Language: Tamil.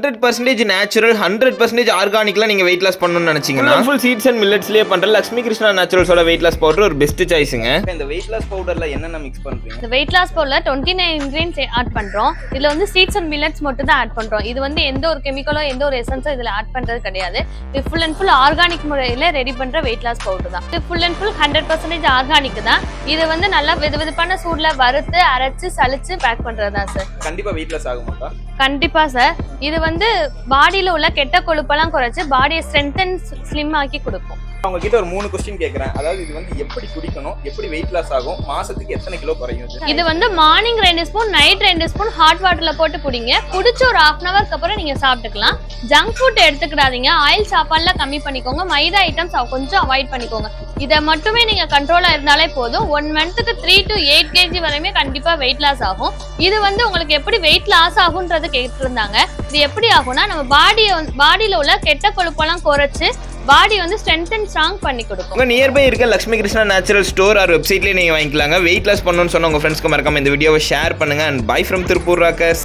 100% நேச்சுரல் 100% ஆர்கானிக்லாம் நீங்கள் வெயிட் லாஸ் பண்ணணும்னு நினச்சிங்கன்னா ஃபுல் சீட்ஸ் அண்ட் மில்லட்ஸ்லேயே பண்ணுற லக்ஷ்மி கிருஷ்ணா நேச்சுரல்ஸோட வெயிட் லாஸ் பவுடர் ஒரு பெஸ்ட் சாய்ஸுங்க. இந்த வெயிட் லாஸ் பவுடரில் என்னென்ன மிக்ஸ் பண்ணுறீங்க? இந்த வெயிட் லாஸ் பவுடரில் 29 இன்கிரீடியன்ஸ் ஆட் பண்ணுறோம். இதில் வந்து சீட்ஸ் அண்ட் மில்லட்ஸ் மட்டும் தான் ஆட் பண்ணுறோம். இது வந்து எந்த ஒரு கெமிக்கலோ எந்த ஒரு எசன்ஸோ இதில் ஆட் பண்ணுறது கிடையாது. இது ஃபுல் அண்ட் ஃபுல் ஆர்கானிக் முறையில் ரெடி பண்ணுற வெயிட் லாஸ் பவுடர் தான். இது ஃபுல் அண்ட் ஃபுல் 100% ஆர்கானிக் தான். இது வந்து நல்லா வெதுவெதுப்பான சூடில் வறுத்து அரைச்சு சலிச்சு பேக் பண்ணுறது தான் சார். கண்டிப்பாக வெயிட் லாஸ் ஆகுமாக்கா? கண்டிப்பா சார். இது வந்து பாடியில உள்ள கெட்ட கொழுப்பெல்லாம் குறைச்சு பாடியை ஸ்ட்ரென்த் அண்ட் ஸ்லிம் ஆக்கி கொடுக்கும். அவங்க கிட்ட ஒரு 3 क्वेश्चन கேக்குறேன். அதாவது இது வந்து எப்படி குடிக்கணும், எப்படி வெயிட் லாஸ் ஆகும், மாசத்துக்கு எத்தனை கிலோ குறையும்? இது வந்து morning 2 spoon, night 2 spoon hot வாட்டர்ல போட்டு குடிங்க. குடிச்சு ஒரு 1/2 ஹவருக்கு அப்புறம் நீங்க சாப்பிட்டுக்கலாம். Junk food எடுத்துக்கிடாதீங்க. ஆயில் சாப்பாடுல கம்மி பண்ணிக்கோங்க. மைதா ஐட்டம்ஸ் கொஞ்சம் அவாய்ட் பண்ணிக்கோங்க. இதை மட்டுமே நீங்க கண்ட்ரோலா இருந்தாலே போதும். 1 மந்த்துக்கு 3 to 8 kg வரையுமே கண்டிப்பா வெயிட் லாஸ் ஆகும். இது வந்து உங்களுக்கு எப்படி வெயிட் லாஸ் ஆகும்ன்றது கேட்டிருந்தாங்க. இது எப்படி ஆகும்னா நம்ம பாடியில உள்ள கெட்ட கொழுப்பெல்லாம் குறைச்சு பாடி வந்து ஸ்ட்ரென்த் அண்ட் ஸ்ட்ராங் பண்ணி கொடுக்கும். உங்க நியர்பை இருக்க Lakshmi Krishna natural store or வெப்சைட்லயே நீங்க வாங்கிக்கலாங்க. வெயிட் லாஸ் பண்ணணும்னு சொன்ன உங்க ஃப்ரெண்ட்ஸ்க்கு மறக்காம இந்த வீடியோவை ஷேர் பண்ணுங்க. And by from Tiruppur Rockers.